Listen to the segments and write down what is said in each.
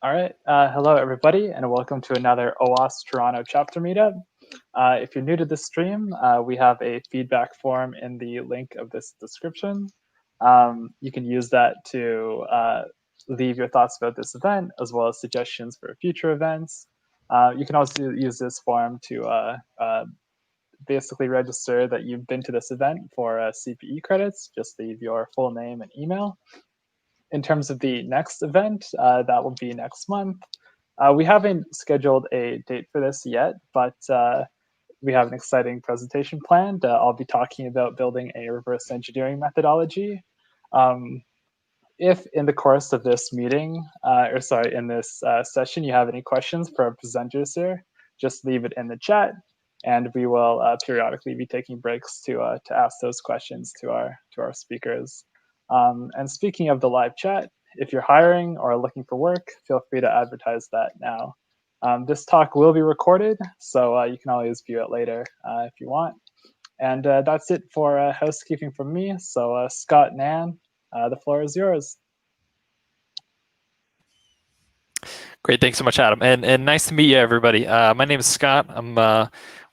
All right. Hello, everybody, and welcome to another OWASP Toronto chapter meetup. If you're new to this stream, we have a feedback form in the link of this description. You can use that to leave your thoughts about this event, as well as suggestions for future events. You can also use this form to basically register that you've been to this event for CPE credits. Just leave your full name and email. In terms of the next event, that will be next month. We haven't scheduled a date for this yet, but we have an exciting presentation planned. I'll be talking about building a reverse engineering methodology. If in the course of this meeting, in this session, you have any questions for our presenters here, just leave it in the chat, and we will periodically be taking breaks to ask those questions to our speakers. And speaking of the live chat, if you're hiring or looking for work, feel free to advertise that now. This talk will be recorded, so you can always view it later if you want. And that's it for housekeeping from me. So Scott and Ann, the floor is yours. Great, thanks so much, Adam. And nice to meet you, everybody. My name is Scott. I'm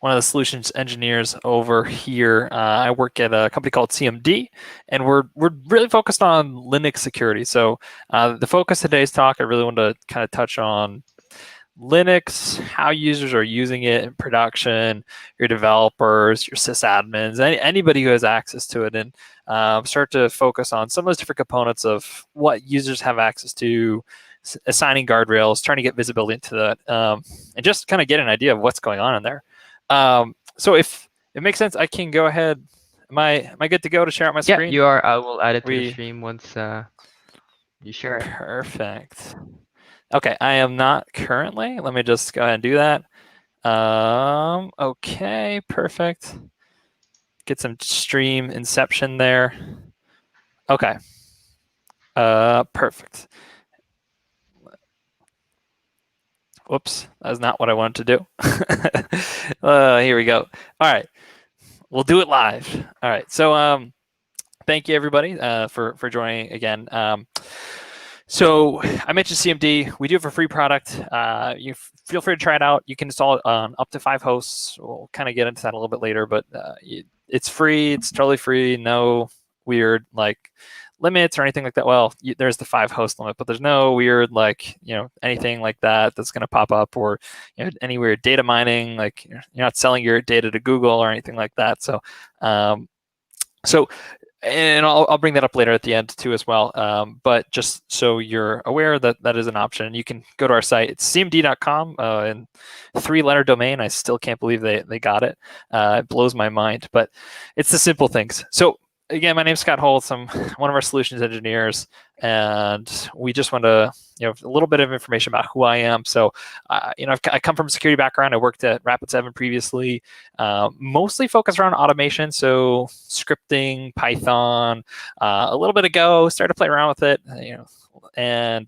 one of the solutions engineers over here. I work at a company called CMD, and we're really focused on Linux security. So the focus of today's talk, I really want to kind of touch on Linux, how users are using it in production, your developers, your sysadmins, anybody who has access to it, and start to focus on some of those different components of what users have access to, assigning guardrails, trying to get visibility into that, and just kind of get an idea of what's going on in there. So if it makes sense, I can go ahead. Am I good to go to share out my screen? Yeah, you are. I will add it to the stream once you share it. Perfect. Okay, I am not currently. Let me just go ahead and do that. Okay, perfect. Get some stream inception there. Okay. Perfect. Whoops, that's not what I wanted to do. Here we go. All right, we'll do it live. All right, so thank you everybody for joining again. So I mentioned CMD. We do have a free product. You feel free to try it out. You can install it on up to 5 hosts. We'll kind of get into that a little bit later, but it's free. It's totally free. No weird limits or anything like that. Well, there's the 5 host limit, but there's no weird anything like that that's going to pop up, or any weird data mining. Like you're not selling your data to Google or anything like that. So and I'll bring that up later at the end too as well. But just so you're aware that that is an option. You can go to our site. It's cmd.com, and 3-letter domain. I still can't believe they got it. It blows my mind, but it's the simple things. So again, my name is Scott Holtz. I'm one of our solutions engineers, and we just want to, a little bit of information about who I am. So, I come from a security background. I worked at Rapid7 previously, mostly focused around automation. So scripting, Python, a little bit of Go, started to play around with it, and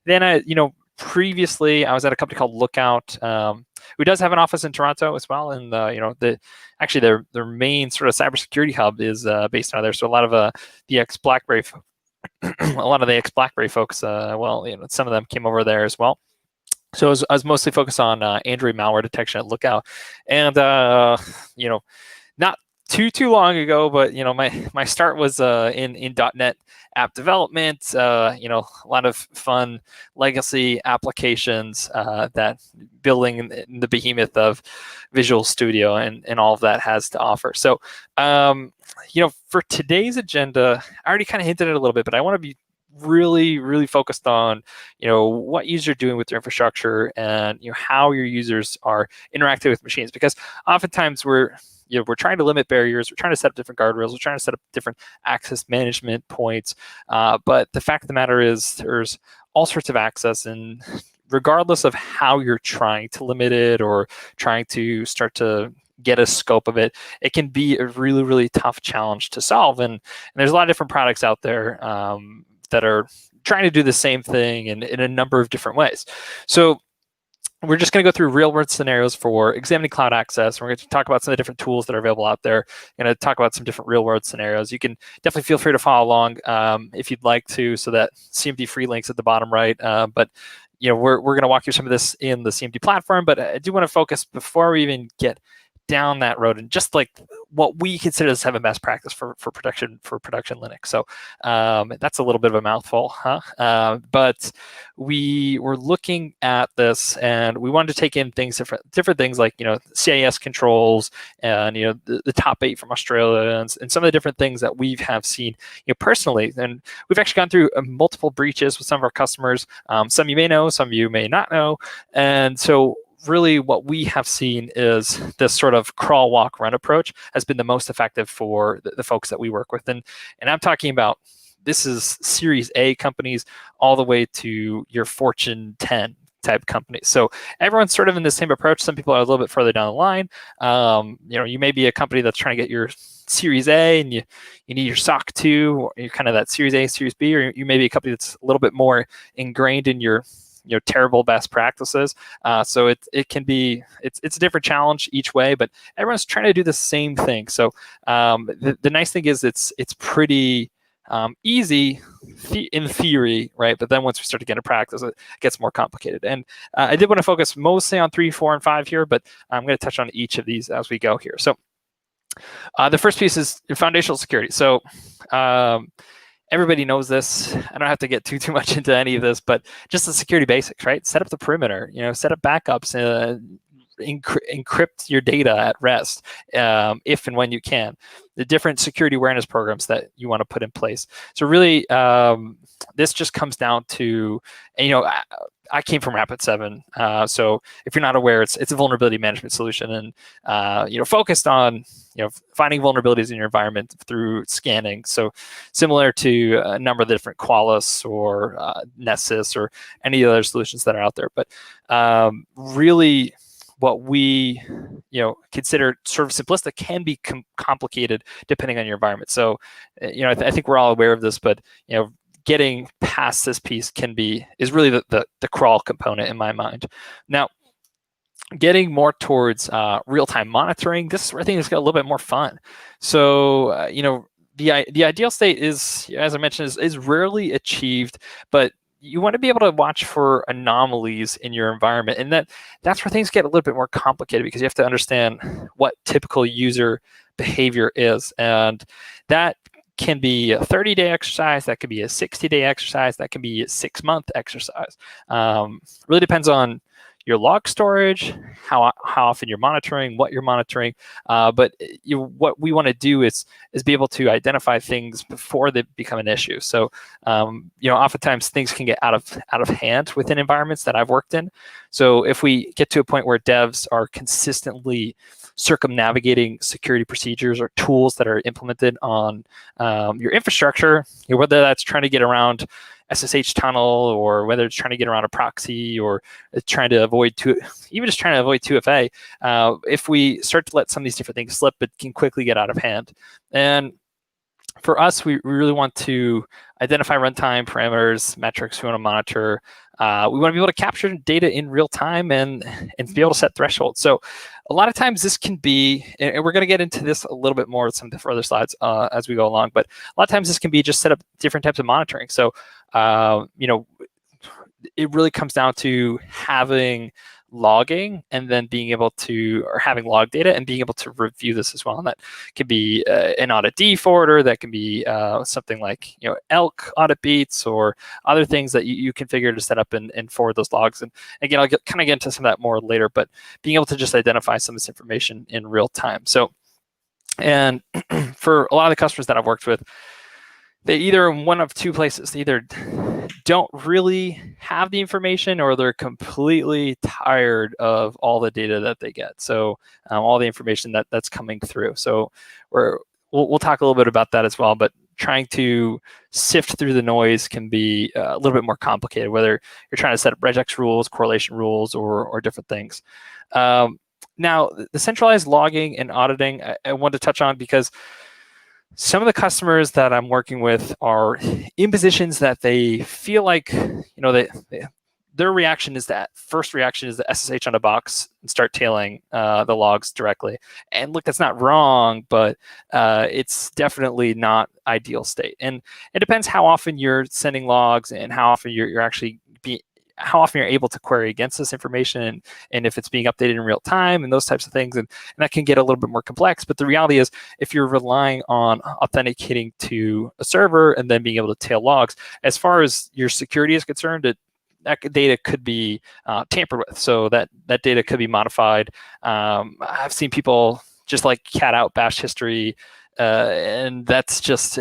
then previously I was at a company called Lookout, who does have an office in Toronto as well, and actually their main sort of cybersecurity hub is based out of there. So a lot of the ex-BlackBerry, folks, some of them came over there as well. So I was mostly focused on Android malware detection at Lookout, and not too long ago, but my start was in .NET app development. A lot of fun legacy applications that building in the behemoth of Visual Studio and all of that has to offer. So for today's agenda, I already kind of hinted at it a little bit, but I want to be really focused on what users are doing with their infrastructure, and how your users are interacting with machines, because oftentimes we're trying to limit barriers, we're trying to set up different guardrails, we're trying to set up different access management points, but the fact of the matter is there's all sorts of access, and regardless of how you're trying to limit it or trying to start to get a scope of it, it can be a really tough challenge to solve. And there's a lot of different products out there that are trying to do the same thing in a number of different ways. So we're just going to go through real-world scenarios for examining cloud access. We're going to talk about some of the different tools that are available out there. We're going to talk about some different real-world scenarios. You can definitely feel free to follow along if you'd like to, so that CMD free links at the bottom right. But we're going to walk through some of this in the CMD platform. But I do want to focus before we even get down that road and just like what we consider as having best practice for production Linux. So that's a little bit of a mouthful, huh? But we were looking at this and we wanted to take in different things like CIS controls and the top 8 from Australia and some of the different things that we have seen personally. And we've actually gone through multiple breaches with some of our customers. Some you may know, some you may not know, and so really what we have seen is this sort of crawl, walk, run approach has been the most effective for the folks that we work with. And I'm talking about, this is Series A companies all the way to your Fortune 10 type companies. So everyone's sort of in the same approach. Some people are a little bit further down the line. You may be a company that's trying to get your Series A and you need your SOC 2, or you're kind of that Series A, Series B, or you may be a company that's a little bit more ingrained in your terrible best practices. So it can be, it's a different challenge each way, but everyone's trying to do the same thing. So the nice thing is it's pretty easy in theory, right? But then once we start to get into practice, it gets more complicated. And I did want to focus mostly on 3, 4, and 5 here, but I'm going to touch on each of these as we go here. So the first piece is your foundational security. So everybody knows this. I don't have to get too much into any of this, but just the security basics, right? Set up the perimeter, set up backups, encrypt your data at rest if and when you can. The different security awareness programs that you want to put in place. So really, this just comes down to, I came from Rapid7, so if you're not aware, it's a vulnerability management solution, and focused on finding vulnerabilities in your environment through scanning. So similar to a number of the different Qualys or Nessus or any other solutions that are out there, but really, what we consider sort of simplistic can be complicated depending on your environment. So I think we're all aware of this, but getting past this piece is really the crawl component in my mind. Now, getting more towards real-time monitoring, this is where things get a little bit more fun. So the ideal state is, as I mentioned, is rarely achieved, but you want to be able to watch for anomalies in your environment, and that's where things get a little bit more complicated, because you have to understand what typical user behavior is, and that can be a 30-day exercise, that could be a 60-day exercise, that can be a 6-month exercise. Really depends on your log storage, how often you're monitoring, what you're monitoring. But what we want to do is be able to identify things before they become an issue. So oftentimes things can get out of hand within environments that I've worked in. So if we get to a point where devs are consistently circumnavigating security procedures or tools that are implemented on your infrastructure, whether that's trying to get around SSH tunnel, or whether it's trying to get around a proxy, or trying to avoid even just trying to avoid 2FA, if we start to let some of these different things slip, it can quickly get out of hand. And for us, we really want to identify runtime parameters, metrics we want to monitor. We want to be able to capture data in real time and be able to set thresholds. So a lot of times this can be, and we're going to get into this a little bit more with some of the further slides as we go along, but a lot of times this can be just set up different types of monitoring. So, it really comes down to having logging and then being able to, or having log data and being able to review this as well. And that could be an audit D forwarder, that can be something like elk audit beats, or other things that you configure to set up and forward those logs. And again, I'll kind of get into some of that more later, but being able to just identify some of this information in real time. So, and for a lot of the customers that I've worked with, they either in one of two places. They either don't really have the information, or they're completely tired of all the data that they get. So all the information that's coming through. So we'll talk a little bit about that as well. But trying to sift through the noise can be a little bit more complicated, whether you're trying to set up regex rules, correlation rules, or different things. Now, the centralized logging and auditing, I want to touch on, because some of the customers that I'm working with are in positions that they feel like, their reaction is that first reaction is the SSH on a box and start tailing the logs directly. And look, that's not wrong, but it's definitely not ideal state. And it depends how often you're sending logs and how often you're actually how often you're able to query against this information, and if it's being updated in real time and those types of things. And that can get a little bit more complex. But the reality is, if you're relying on authenticating to a server and then being able to tail logs, as far as your security is concerned, that data could be tampered with. So that data could be modified. I've seen people just like cat out bash history, and that's just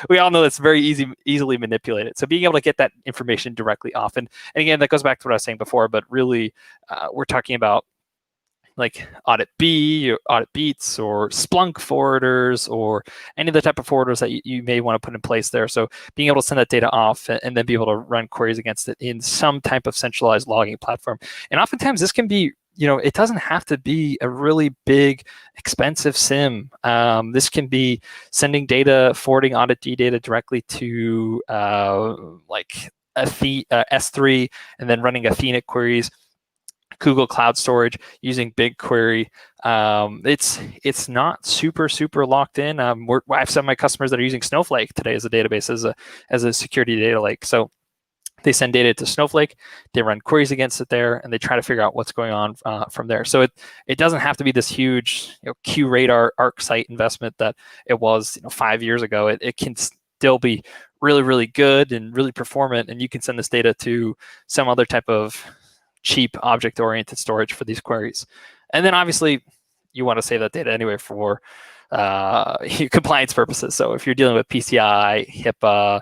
we all know it's very easily manipulated. So being able to get that information directly off, and again, that goes back to what I was saying before, but really we're talking about like audit B or audit beats or Splunk forwarders or any of the type of forwarders that you may want to put in place there. So being able to send that data off and then be able to run queries against it in some type of centralized logging platform. And oftentimes this can be, it doesn't have to be a really big, expensive SIM. This can be sending data, forwarding audit D data directly to like S3 and then running Athena queries, Google Cloud Storage using BigQuery. It's not super locked in. I have some of my customers that are using Snowflake today as a database, as a security data lake. So they send data to Snowflake, they run queries against it there, and they try to figure out what's going on from there. So it doesn't have to be this huge QRadar ArcSight investment that it was 5 years ago. It can still be really good and really performant, and you can send this data to some other type of cheap object-oriented storage for these queries. And then obviously you want to save that data anyway for compliance purposes. So if you're dealing with PCI, HIPAA,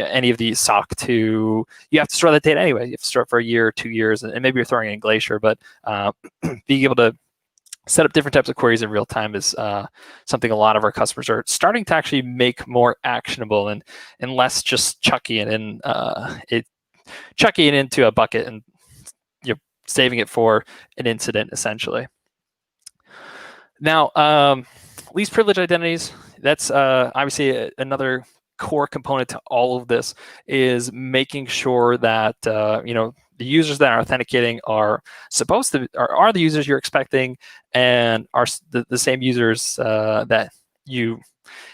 any of these SOC 2, you have to store that data anyway. You have to store it for a year or 2 years, and maybe you're throwing it in Glacier, but being able to set up different types of queries in real time is something a lot of our customers are starting to actually make more actionable and less just chucking it into a bucket and saving it for an incident, essentially. Now, least privilege identities, that's obviously another core component to all of this, is making sure that the users that are authenticating are the users you're expecting, and are the same users that you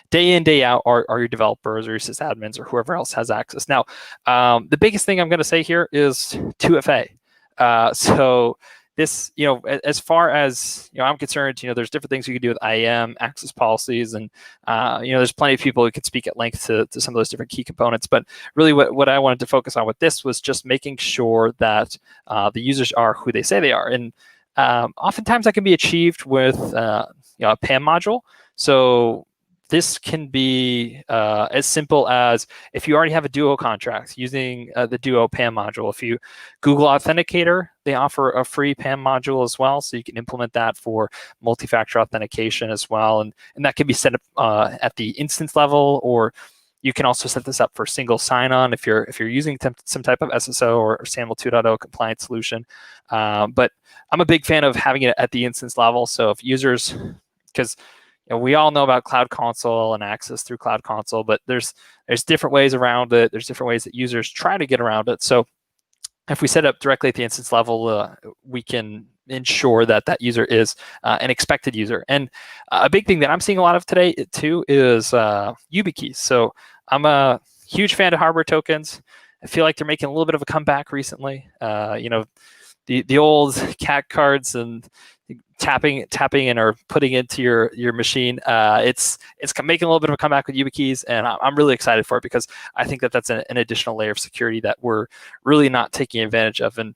day in, day out are your developers or your sysadmins or whoever else has access. Now, the biggest thing I'm going to say here is 2FA. So this, as far as I'm concerned, there's different things you can do with IAM, access policies, and there's plenty of people who could speak at length to some of those different key components. But really, what I wanted to focus on with this was just making sure that the users are who they say they are, and oftentimes that can be achieved with a PAM module. So this can be as simple as, if you already have a Duo contract, using the Duo PAM module. If you Google Authenticator, they offer a free PAM module as well, so you can implement that for multi-factor authentication as well, and that can be set up at the instance level, or you can also set this up for single sign-on if you're using some type of SSO or SAML 2.0 compliance solution. But I'm a big fan of having it at the instance level. So if users, because we all know about Cloud Console and access through Cloud Console, but there's different ways around it. There's different ways that users try to get around it. So if we set up directly at the instance level, we can ensure that user is an expected user. And a big thing that I'm seeing a lot of today too is YubiKeys. So I'm a huge fan of hardware tokens. I feel like they're making a little bit of a comeback recently. The old CAC cards and tapping and or putting into your machine. It's making a little bit of a comeback with YubiKeys, and I'm really excited for it, because I think that's an additional layer of security that we're really not taking advantage of. And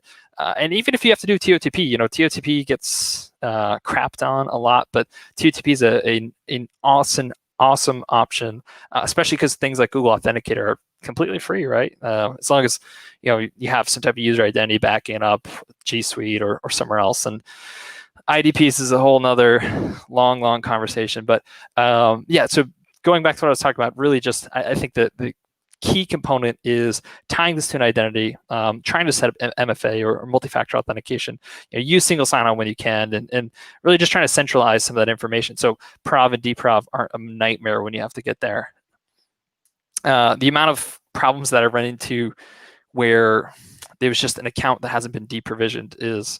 even if you have to do TOTP, TOTP gets crapped on a lot, but TOTP is an awesome option, especially because things like Google Authenticator are completely free, right? As long as you have some type of user identity backing up G Suite or somewhere else. And IDPs is a whole nother long conversation. But so going back to what I was talking about, really just I think that the key component is tying this to an identity, trying to set up MFA or multi-factor authentication. Use single sign-on when you can, and really just trying to centralize some of that information. So prov and deprov aren't a nightmare when you have to get there. The amount of problems that I run into where there was just an account that hasn't been deprovisioned is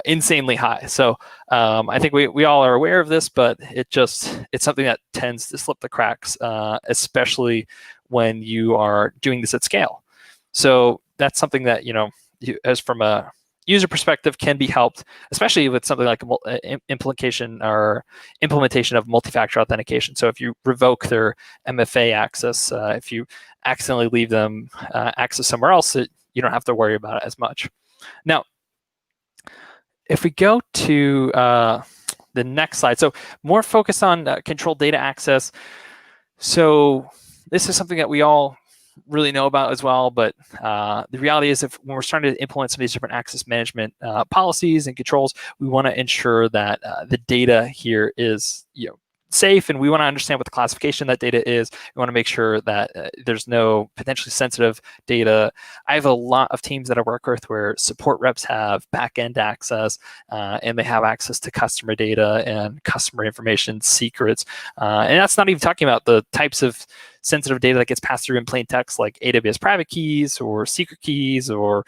insanely high. So I think we all are aware of this, but it's something that tends to slip the cracks, especially when you are doing this at scale. So that's something that, as from a user perspective can be helped, especially with something like implementation of multi-factor authentication. So if you revoke their MFA access, if you accidentally leave them access somewhere else, you don't have to worry about it as much. Now, if we go to the next slide, so more focused on controlled data access. So this is something that we all really know about as well, but the reality is when we're starting to implement some of these different access management policies and controls, we want to ensure that the data here is safe, and we want to understand what the classification of that data is. We want to make sure that there's no potentially sensitive data. I have a lot of teams that I work with where support reps have back-end access, and they have access to customer data and customer information secrets. And that's not even talking about the types of sensitive data that gets passed through in plain text, like AWS private keys or secret keys, or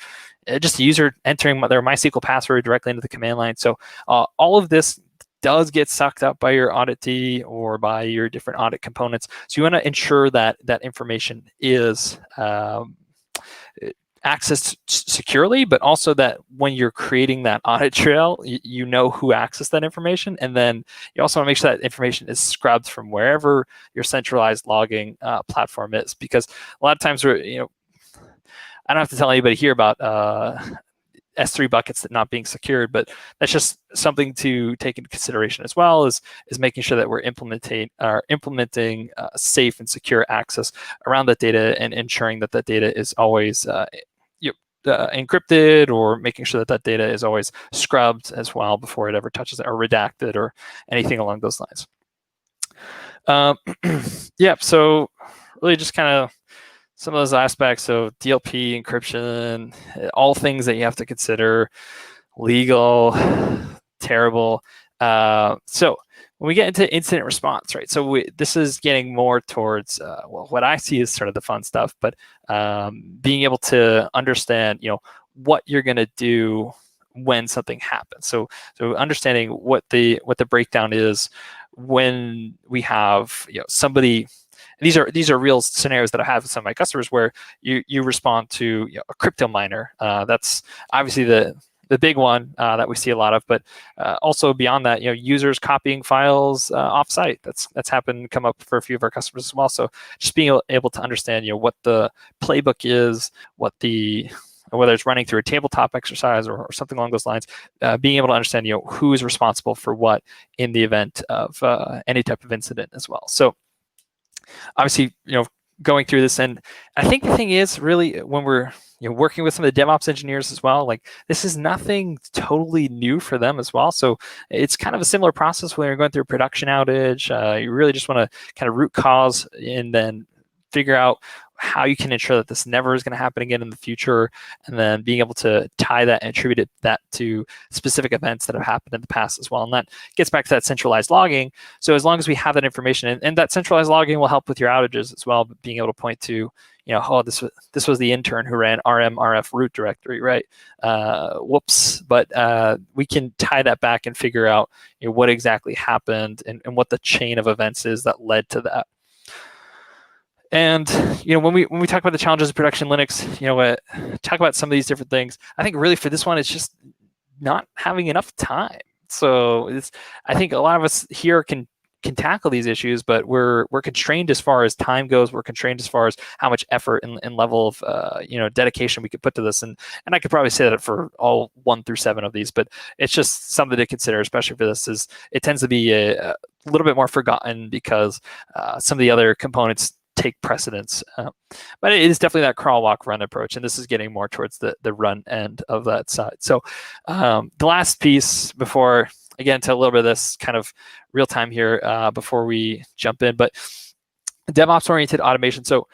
just a user entering their MySQL password directly into the command line. So all of this does get sucked up by your auditee or by your different audit components. So you want to ensure that that information is accessed securely, but also that when you're creating that audit trail, you know who accessed that information. And then you also want to make sure that information is scrubbed from wherever your centralized logging platform is. Because a lot of times I don't have to tell anybody here about S3 buckets that not being secured, but that's just something to take into consideration as well, is making sure that we're implementing safe and secure access around that data, and ensuring that that data is always encrypted, or making sure that that data is always scrubbed as well before it ever touches it, or redacted, or anything along those lines. So really just kind of some of those aspects. So DLP, encryption, all things that you have to consider. Legal, terrible. So when we get into incident response, right? So this is getting more towards what I see is sort of the fun stuff, but being able to understand, what you're going to do when something happens. So understanding what the breakdown is when we have somebody. These are real scenarios that I have with some of my customers where you respond to a crypto miner. That's obviously the big one that we see a lot of, but also beyond that, users copying files offsite. That's come up for a few of our customers as well. So just being able to understand what the playbook is, whether it's running through a tabletop exercise or something along those lines, being able to understand who is responsible for what in the event of any type of incident as well. So obviously, going through this, and I think the thing is really when we're working with some of the DevOps engineers as well, like this is nothing totally new for them as well. So it's kind of a similar process when you're going through a production outage. You really just want to kind of root cause and then figure out how you can ensure that this never is going to happen again in the future, and then being able to tie that and attribute that to specific events that have happened in the past as well. And that gets back to that centralized logging. So as long as we have that information, and that centralized logging will help with your outages as well, but being able to point to, this was the intern who ran rf root directory, right? Whoops. But we can tie that back and figure out what exactly happened and what the chain of events is that led to that. And when we talk about the challenges of production Linux, talk about some of these different things. I think really for this one, it's just not having enough time. So I think a lot of us here can tackle these issues, but we're constrained as far as time goes. We're constrained as far as how much effort and level of dedication we could put to this. And I could probably say that for all 1 through 7 of these, but it's just something to consider, especially for this. Is it tends to be a little bit more forgotten because some of the other components take precedence, but it is definitely that crawl, walk, run approach, and this is getting more towards the run end of that side. So the last piece before I get into a little bit of this kind of real time here before we jump in, but DevOps oriented automation. So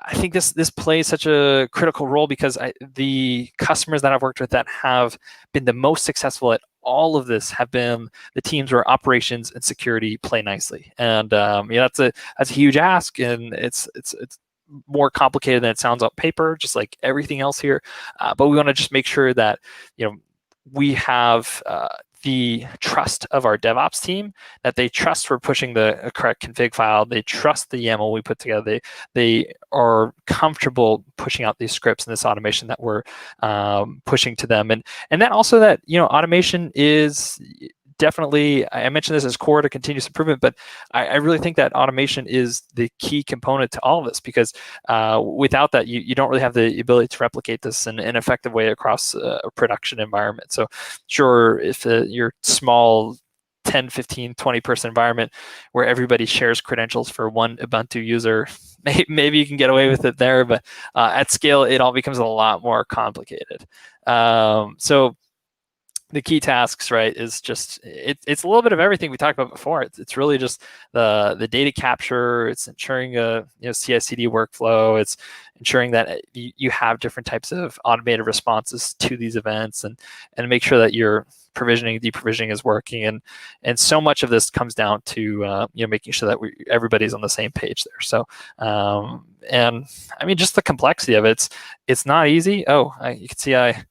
I think this plays such a critical role because the customers that I've worked with that have been the most successful at all of this have been the teams where operations and security play nicely. And that's a huge ask, and it's more complicated than it sounds on paper, just like everything else here. But we want to just make sure that we have the trust of our DevOps team, that they trust we're pushing the correct config file, they trust the YAML we put together, they are comfortable pushing out these scripts and this automation that we're pushing to them, and then also that automation is definitely, I mentioned this as core to continuous improvement, but I really think that automation is the key component to all of this, because without that, you don't really have the ability to replicate this in an effective way across a production environment. So sure, if your small 10, 15, 20 person environment where everybody shares credentials for one Ubuntu user, maybe you can get away with it there, but at scale, it all becomes a lot more complicated. So the key tasks, right, is just it's a little bit of everything we talked about before. It's really just the data capture. It's ensuring a CI/CD workflow. It's ensuring that you have different types of automated responses to these events, and make sure that your provisioning, deprovisioning is working. And so much of this comes down to making sure that everybody's on the same page there. So and I mean, just the complexity of it's not easy. Oh, you can see I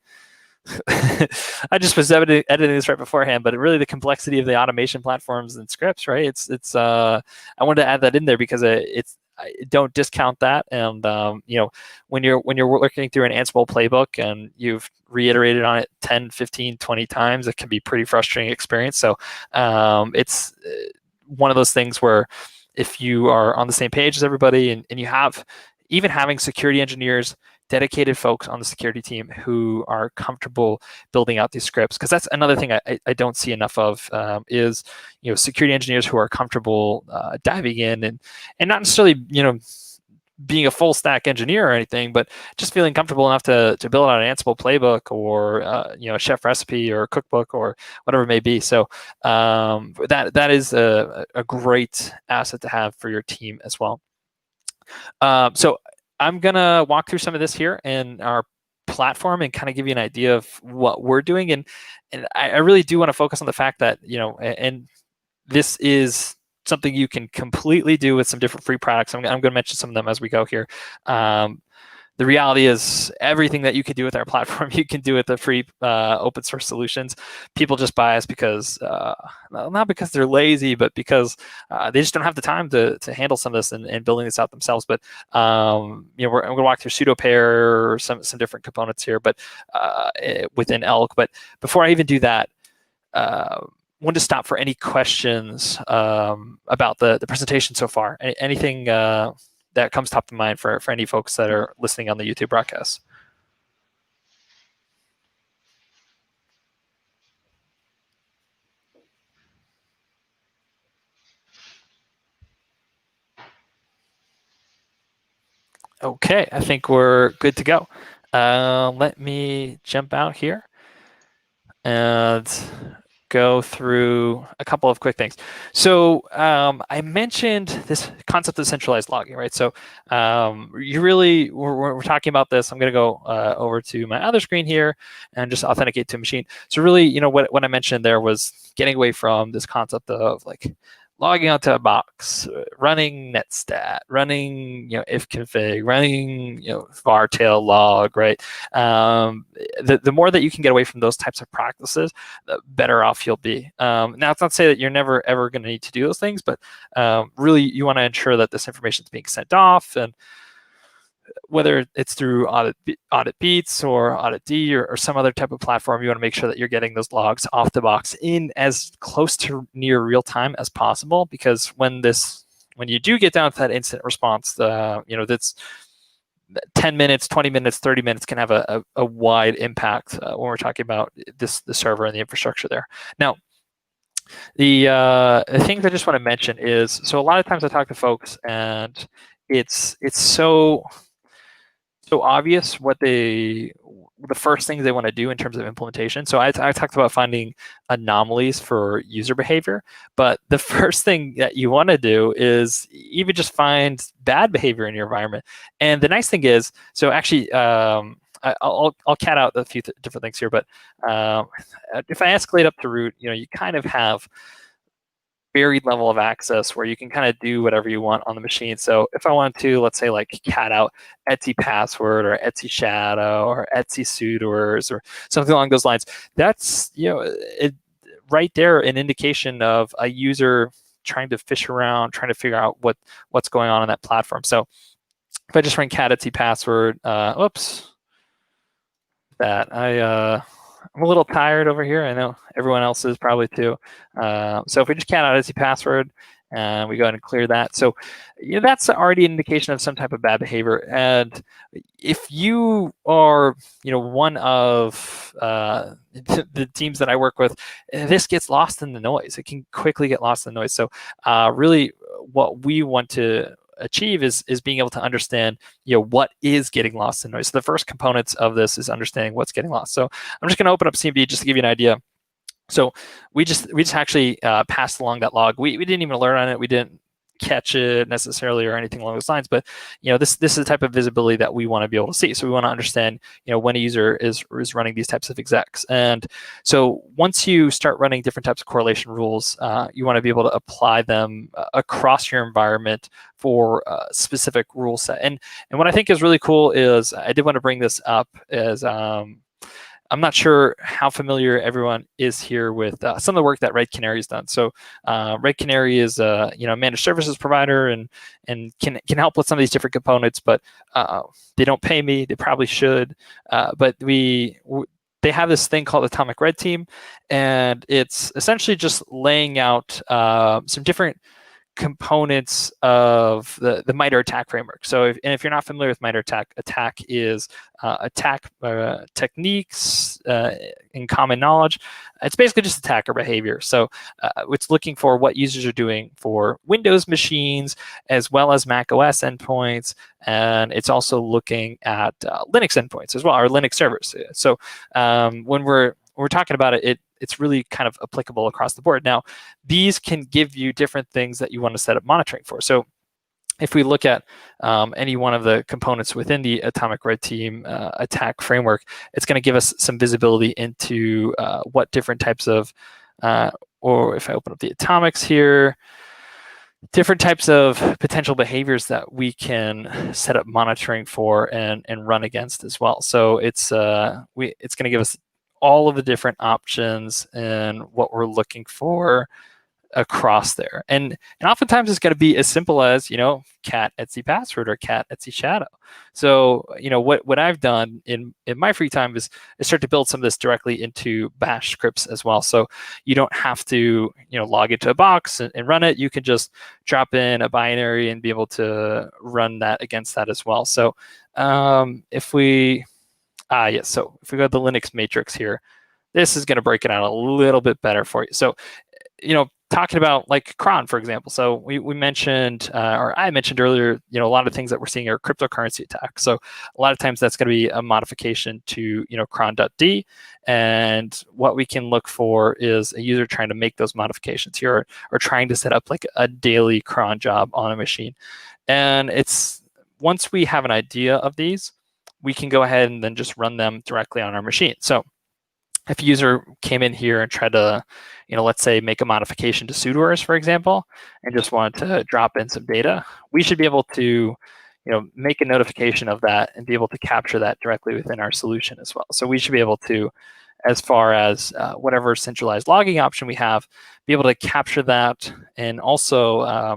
just was editing this right beforehand, but really the complexity of the automation platforms and scripts, right? It's I wanted to add that in there because I don't discount that. And when you're working through an Ansible playbook and you've reiterated on it 10, 15, 20 times, it can be a pretty frustrating experience. So it's one of those things where if you are on the same page as everybody, and you have, even having security engineers, dedicated folks on the security team who are comfortable building out these scripts, because that's another thing I don't see enough of, is security engineers who are comfortable diving in and not necessarily being a full stack engineer or anything, but just feeling comfortable enough to build out an Ansible playbook or a chef recipe or a cookbook or whatever it may be. So that is a great asset to have for your team as well. So I'm going to walk through some of this here in our platform and kind of give you an idea of what we're doing. And I really do want to focus on the fact that, and this is something you can completely do with some different free products. I'm going to mention some of them as we go here. The reality is everything that you can do with our platform, you can do with the free open source solutions. People just buy us because, not because they're lazy, but because they just don't have the time to handle some of this and building this out themselves. But I'm going to walk through pseudo-pair or some different components here, but within Elk. But before I even do that, wanted to stop for any questions about the presentation so far. Anything that comes top of mind for any folks that are listening on the YouTube broadcast? Okay, I think we're good to go. Let me jump out here and go through a couple of quick things. So I mentioned this concept of centralized logging, right? So we're talking about this. I'm going to go over to my other screen here and just authenticate to a machine. So really, what I mentioned there was getting away from this concept of like logging onto a box, running netstat, running ifconfig, running vartail log, right? The more that you can get away from those types of practices, the better off you'll be. Now, it's not to say that you're never ever going to need to do those things, but really you want to ensure that this information is being sent off, and whether it's through Audit Beats or Audit D or some other type of platform, you want to make sure that you're getting those logs off the box in as close to near real time as possible. Because when you do get down to that incident response, that's 10 minutes, 20 minutes, 30 minutes can have a wide impact when we're talking about the server and the infrastructure there. Now, the things I just want to mention is, so a lot of times I talk to folks and it's so obvious what the first things they want to do in terms of implementation. So I talked about finding anomalies for user behavior, but the first thing that you want to do is even just find bad behavior in your environment. And the nice thing is, so actually, I'll cat out a few different things here, but if I escalate up to root, you kind of have varied level of access where you can kind of do whatever you want on the machine. So if I wanted to, let's say like cat out Etsy password or Etsy shadow or Etsy suitors or something along those lines, that's, right there an indication of a user trying to fish around, trying to figure out what's going on that platform. So if I just run cat Etsy password, oops, that I'm a little tired over here. I know everyone else is probably too. So if we just cat out Etsy password and we go ahead and clear that. So that's already an indication of some type of bad behavior. And if you are, one of the teams that I work with, this gets lost in the noise. It can quickly get lost in the noise. So really what we want to achieve is being able to understand what is getting lost in noise. So the first components of this is understanding what's getting lost. So I'm just going to open up CMD just to give you an idea. So we just actually passed along that log. We didn't even alert on it. We didn't catch it necessarily or anything along those lines, but this is the type of visibility that we want to be able to see. So we want to understand when a user is running these types of execs. And so once you start running different types of correlation rules, you want to be able to apply them across your environment for a specific rule set. And what I think is really cool is I did want to bring this up as I'm not sure how familiar everyone is here with some of the work that Red Canary's done. So Red Canary is a managed services provider and can help with some of these different components, but they don't pay me. They probably should, but they have this thing called Atomic Red Team, and it's essentially just laying out some different components of the MITRE ATT&CK framework. So if you're not familiar with MITRE ATT&CK, attack is attack techniques in common knowledge. It's basically just attacker behavior. So it's looking for what users are doing for Windows machines as well as Mac OS endpoints, and it's also looking at Linux endpoints as well, or Linux servers. So when we're talking about it, it's really kind of applicable across the board. Now, these can give you different things that you want to set up monitoring for. So if we look at any one of the components within the Atomic Red Team attack framework, it's going to give us some visibility into what different types of, or if I open up the atomics here, different types of potential behaviors that we can set up monitoring for and run against as well. So it's going to give us all of the different options and what we're looking for across there. And oftentimes it's going to be as simple as, cat Etsy password or cat Etsy shadow. So, what I've done in my free time is start to build some of this directly into bash scripts as well. So you don't have to, log into a box and run it. You can just drop in a binary and be able to run that against that as well. So if we so if we go to the Linux matrix here, this is going to break it out a little bit better for you. So, talking about like cron, for example. So we mentioned, or I mentioned earlier, a lot of things that we're seeing are cryptocurrency attacks. So a lot of times that's going to be a modification to, cron.d. And what we can look for is a user trying to make those modifications here or trying to set up like a daily cron job on a machine. And it's once we have an idea of these, we can go ahead and then just run them directly on our machine. So if a user came in here and tried to, let's say make a modification to sudoers, for example, and just wanted to drop in some data, we should be able to, make a notification of that and be able to capture that directly within our solution as well. So we should be able to, as far as whatever centralized logging option we have, be able to capture that and also,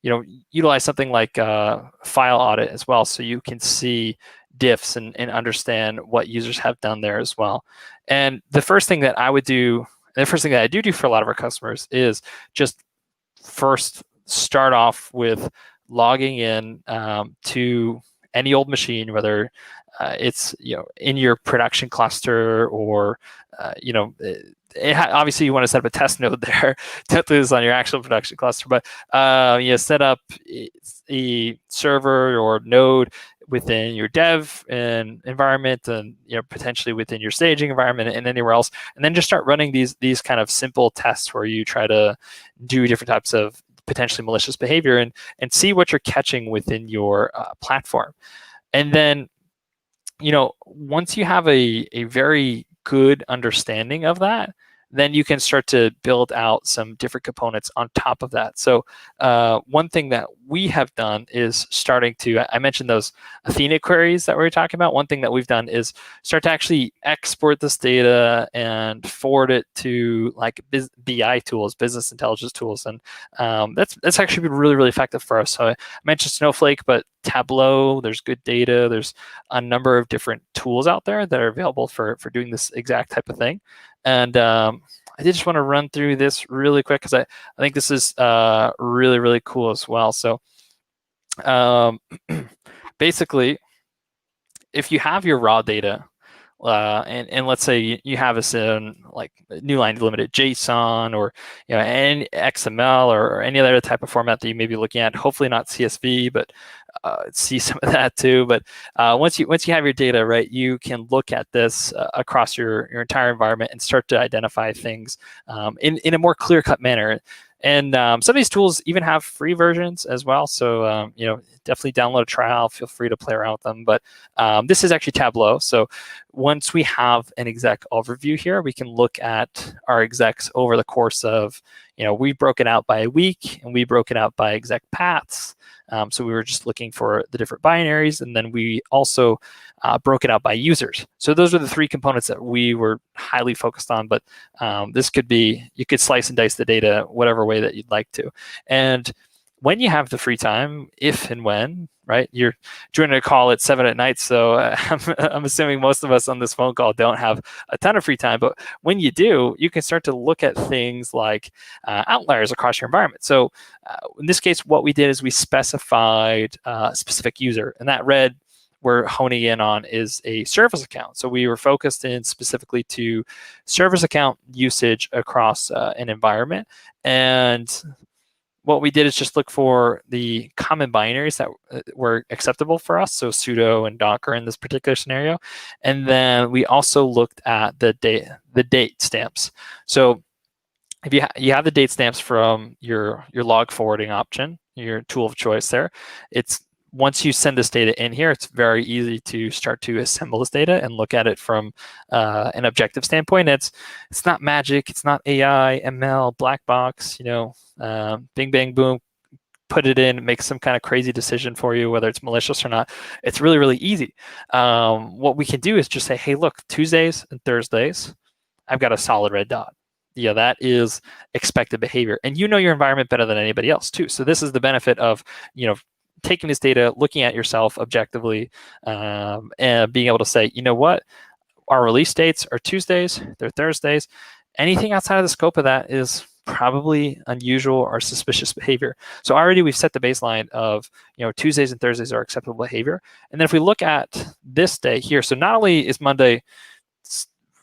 utilize something like file audit as well, so you can see diffs and understand what users have done there as well. And the first thing that I would do, the first thing that I do for a lot of our customers is just first start off with logging in to any old machine, whether it's in your production cluster or obviously you want to set up a test node there to do this on your actual production cluster, but set up a server or node within your dev and environment and potentially within your staging environment and anywhere else, and then just start running these kind of simple tests where you try to do different types of potentially malicious behavior and see what you're catching within your platform. And then once you have a very good understanding of that, then you can start to build out some different components on top of that. So one thing that we have done is starting to, I mentioned those Athena queries that we were talking about. One thing that we've done is start to actually export this data and forward it to like BI tools, business intelligence tools. And that's actually been really, really effective for us. So I mentioned Snowflake, but Tableau, there's good data. There's a number of different tools out there that are available for doing this exact type of thing. And I did just want to run through this really quick because I think this is really, really cool as well. So basically, if you have your raw data, and let's say you have this in like new line delimited JSON or any XML or any other type of format that you may be looking at. Hopefully not CSV, but see some of that too. But once you have your data, right, you can look at this across your entire environment and start to identify things in a more clear-cut manner. And some of these tools even have free versions as well. So, definitely download a trial. Feel free to play around with them. But this is actually Tableau. So once we have an exec overview here, we can look at our execs over the course of, we broke it out by a week and we broke it out by exec paths. So we were just looking for the different binaries, and then we also broke it out by users. So those are the three components that we were highly focused on, but this could be, you could slice and dice the data whatever way that you'd like to. And when you have the free time, if and when, right, you're joining a call at 7 p.m, so I'm assuming most of us on this phone call don't have a ton of free time, but when you do, you can start to look at things like outliers across your environment. So in this case, what we did is we specified a specific user, and that red we're honing in on is a service account. So we were focused in specifically to service account usage across an environment. And what we did is just look for the common binaries that were acceptable for us, so sudo and Docker in this particular scenario. And then we also looked at the date stamps. So if you have the date stamps from your log forwarding option, your tool of choice there, once you send this data in here, it's very easy to start to assemble this data and look at it from an objective standpoint. It's not magic. It's not AI, ML, black box, bing, bang, boom, put it in, make some kind of crazy decision for you, whether it's malicious or not. It's really, really easy. What we can do is just say, hey, look, Tuesdays and Thursdays, I've got a solid red dot. That is expected behavior. And you know your environment better than anybody else too. So this is the benefit of, taking this data, looking at yourself objectively, and being able to say, you know what, our release dates are Tuesdays, they're Thursdays. Anything outside of the scope of that is probably unusual or suspicious behavior. So already we've set the baseline of, Tuesdays and Thursdays are acceptable behavior. And then if we look at this day here, so not only is Monday,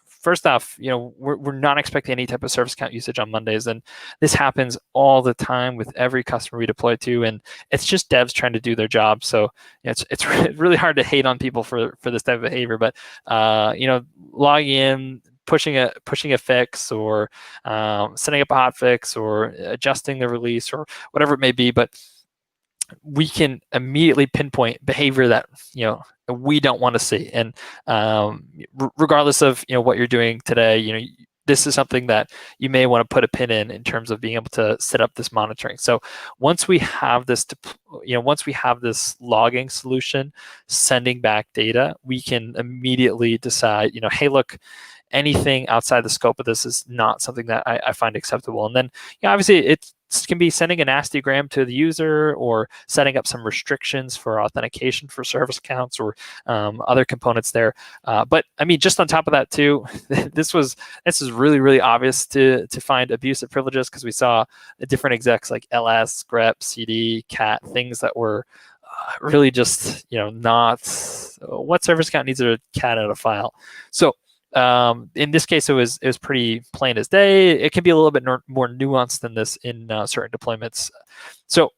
first off, we're not expecting any type of service account usage on Mondays, and this happens all the time with every customer we deploy to, and it's just devs trying to do their job. So it's really hard to hate on people for this type of behavior, but logging in, pushing a fix, or setting up a hot fix, or adjusting the release, or whatever it may be, but we can immediately pinpoint behavior that we don't want to see. And regardless of what you're doing today, this is something that you may want to put a pin in terms of being able to set up this monitoring. So once we have this, once we have this logging solution sending back data, we can immediately decide, hey, look, anything outside the scope of this is not something that I find acceptable. And then obviously it can be sending a nasty gram to the user, or setting up some restrictions for authentication for service accounts, or other components there. But I mean, just on top of that too, this is really, really obvious to find abusive privileges, because we saw different execs like ls, grep, cd, cat, things that were really just not what service account needs a cat out of file. So in this case, it was pretty plain as day. It can be a little bit more nuanced than this in certain deployments. So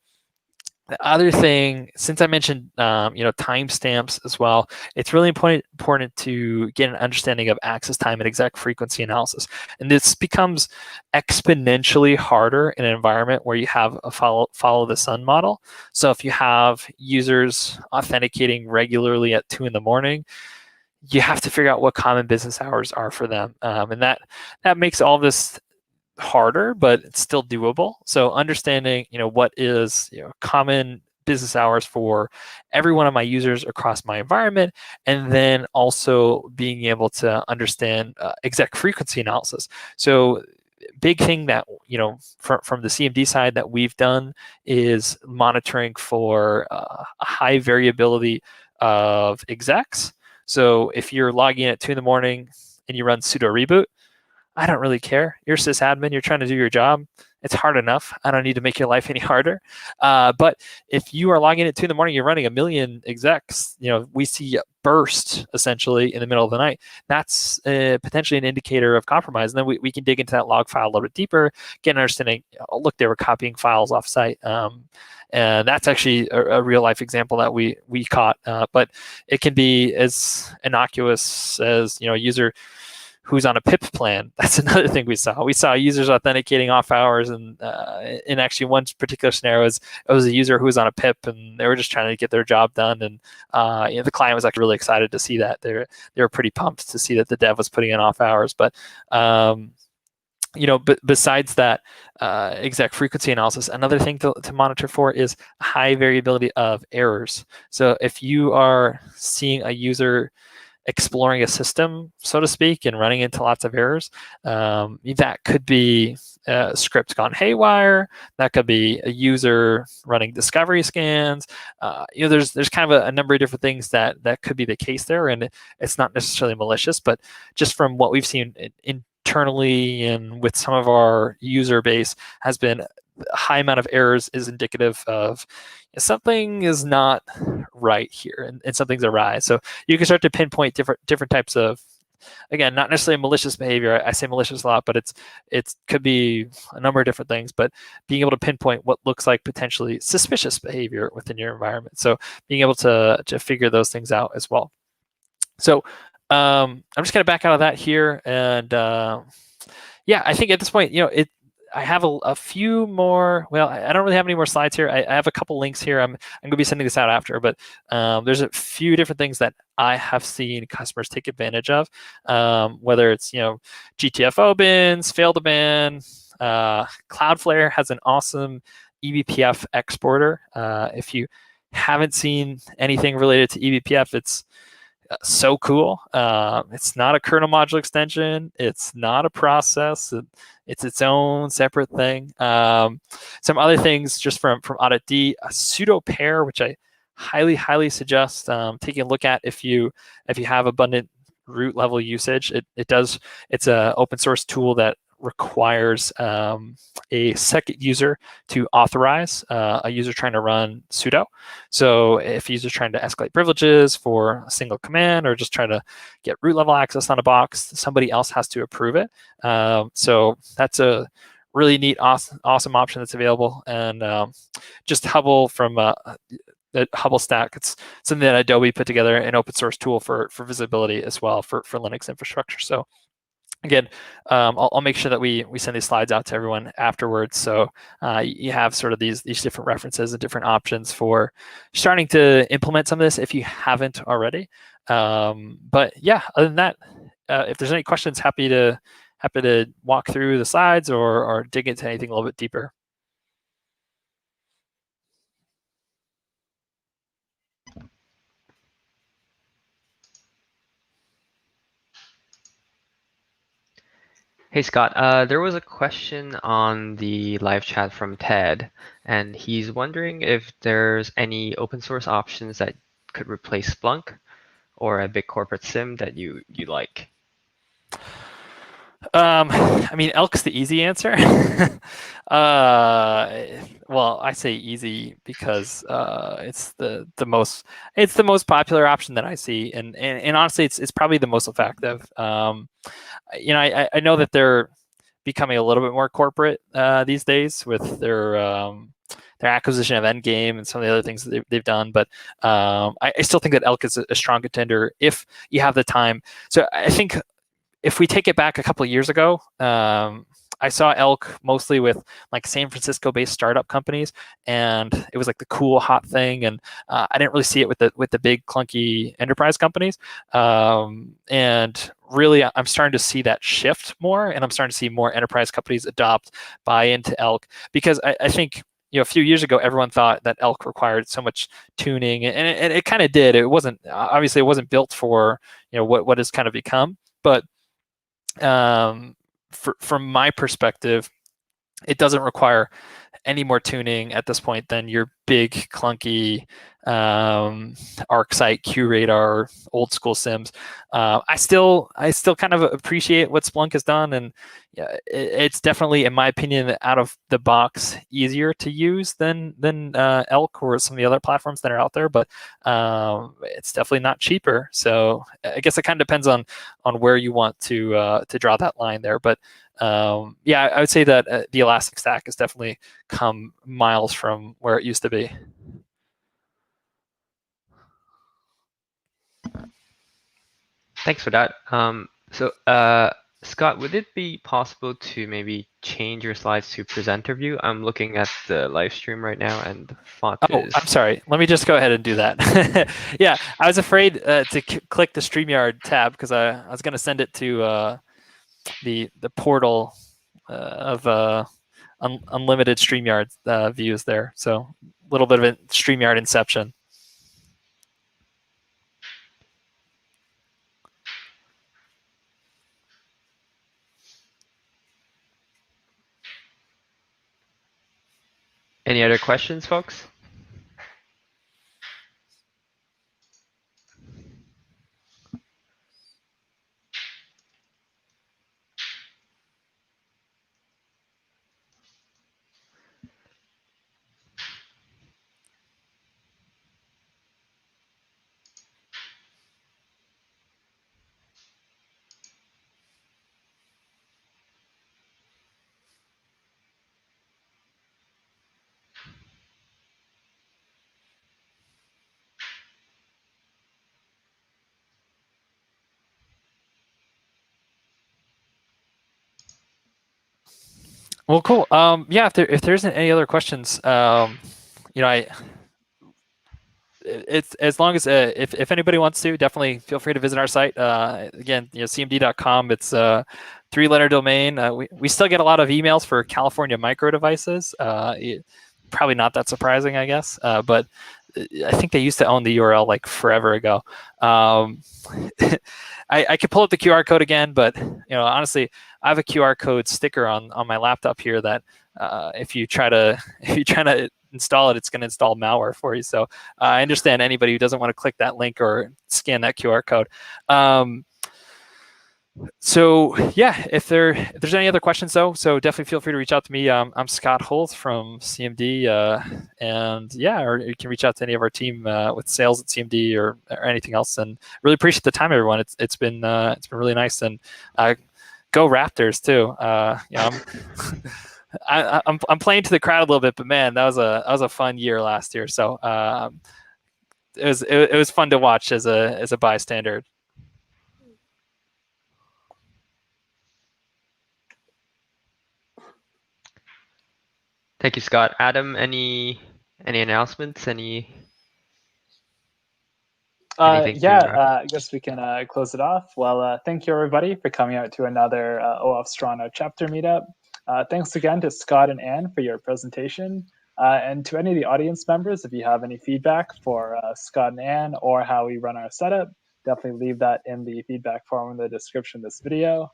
the other thing, since I mentioned timestamps as well, it's really important to get an understanding of access time and exec frequency analysis. And this becomes exponentially harder in an environment where you have a follow the sun model. So if you have users authenticating regularly at 2 in the morning, you have to figure out what common business hours are for them, and that makes all this harder, but it's still doable. So understanding, what is common business hours for every one of my users across my environment, and then also being able to understand exec frequency analysis. So big thing that from the CMD side that we've done is monitoring for a high variability of execs. So if you're logging in at 2 in the morning and you run sudo reboot, I don't really care. You're sysadmin. You're trying to do your job. It's hard enough. I don't need to make your life any harder. But if you are logging in at 2 in the morning, you're running a million execs. We see a burst essentially in the middle of the night. That's potentially an indicator of compromise. And then we can dig into that log file a little bit deeper, get an understanding. Oh, look, they were copying files offsite. And that's actually a real life example that we caught. But it can be as innocuous as a user who's on a PIP plan. That's another thing we saw. We saw users authenticating off hours, and in actually one particular scenario, it was a user who was on a PIP, and they were just trying to get their job done. And the client was actually really excited to see that. They were pretty pumped to see that the dev was putting in off hours. But but besides that, exec frequency analysis, another thing to monitor for is high variability of errors. So if you are seeing a user exploring a system, so to speak, and running into lots of errors, that could be a script gone haywire. That could be a user running discovery scans. There's kind of a number of different things that could be the case there, and it's not necessarily malicious, but just from what we've seen internally and with some of our user base has been a high amount of errors is indicative of something is not right here, and something's awry. So you can start to pinpoint different types of, again, not necessarily malicious behavior. I say malicious a lot, but it could be a number of different things. But being able to pinpoint what looks like potentially suspicious behavior within your environment. So being able to figure those things out as well. So I'm just going to back out of that here, and I think at this point, I have a few more. Well, I don't really have any more slides here. I have a couple links here. I'm going to be sending this out after, but there's a few different things that I have seen customers take advantage of, whether it's GTFO bins, fail to ban. Cloudflare has an awesome eBPF exporter. If you haven't seen anything related to eBPF, it's so cool. It's not a kernel module extension. It's not a process. It's its own separate thing. Some other things just from Audit D, a pseudo pair, which I highly suggest taking a look at if you have abundant root level usage. It's an open source tool that requires a second user to authorize a user trying to run sudo. So if a user's trying to escalate privileges for a single command or just trying to get root level access on a box, somebody else has to approve it. So that's a really neat, awesome option that's available. And just Hubble from the Hubble stack, it's something that Adobe put together, an open source tool for visibility as well for Linux infrastructure. So again, I'll make sure that we send these slides out to everyone afterwards, so you have sort of these different references and different options for starting to implement some of this if you haven't already. But yeah, other than that, if there's any questions, happy to walk through the slides or dig into anything a little bit deeper. Hey Scott, there was a question on the live chat from Ted, and he's wondering if there's any open source options that could replace Splunk or a big corporate SIM that you like. I mean, Elk's the easy answer. Well, I say easy because it's the most popular option that I see, and honestly, it's probably the most effective. I know that they're becoming a little bit more corporate these days with their acquisition of Endgame and some of the other things that they've done, but I still think that Elk is a strong contender if you have the time. So I think if we take it back a couple of years ago, I saw elk mostly with like San Francisco-based startup companies, and it was like the cool hot thing. And I didn't really see it with the big clunky enterprise companies. And really, I'm starting to see that shift more, and I'm starting to see more enterprise companies buy into elk, because I think a few years ago everyone thought that elk required so much tuning, and it kind of did. It wasn't, obviously it wasn't built for what has kind of become, but from my perspective, it doesn't require any more tuning at this point than your big clunky ArcSight, QRadar, old school sims. I still kind of appreciate what Splunk has done, and it's definitely, in my opinion, out of the box easier to use than Elk or some of the other platforms that are out there. But it's definitely not cheaper. So I guess it kind of depends on where you want to draw that line there. But yeah, I would say that the Elastic Stack has definitely come miles from where it used to be. Thanks for that. So Scott, would it be possible to maybe change your slides to presenter view? I'm looking at the live stream right now, and the font is... I'm sorry. Let me just go ahead and do that. Yeah, I was afraid to click the StreamYard tab, because I was going to send it to the portal of unlimited StreamYard views there. So a little bit of a StreamYard inception. Any other questions, folks? Well, cool. Yeah, if there isn't any other questions, it's, as long as if anybody wants to, definitely feel free to visit our site. Again, cmd.com. It's a 3-letter domain. We still get a lot of emails for California micro devices. Probably not that surprising, I guess. But I think they used to own the URL like forever ago. I could pull up the QR code again, but honestly, I have a QR code sticker on my laptop here that if you try to install it, it's going to install malware for you. So I understand anybody who doesn't want to click that link or scan that QR code. So yeah, if there's any other questions though, so definitely feel free to reach out to me. I'm Scott Holt from CMD, and yeah, or you can reach out to any of our team with sales at CMD or anything else. And really appreciate the time, everyone. It's been really nice, and go Raptors too. I'm playing to the crowd a little bit, but man, that was a fun year last year. So it was fun to watch as a bystander. Thank you, Scott. Adam, any announcements? Anything I guess we can close it off. Well, thank you everybody for coming out to another OWASP Toronto chapter meetup. Thanks again to Scott and Anne for your presentation. And to any of the audience members, if you have any feedback for Scott and Anne or how we run our setup, definitely leave that in the feedback form in the description of this video.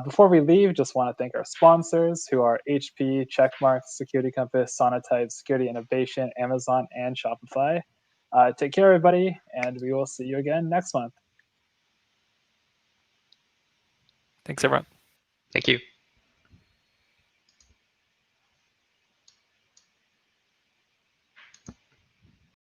Before we leave, just want to thank our sponsors, who are HP, Checkmark, Security Compass, Sonatype, Security Innovation, Amazon, and Shopify. Take care, everybody, and we will see you again next month. Thanks, everyone. Thank you.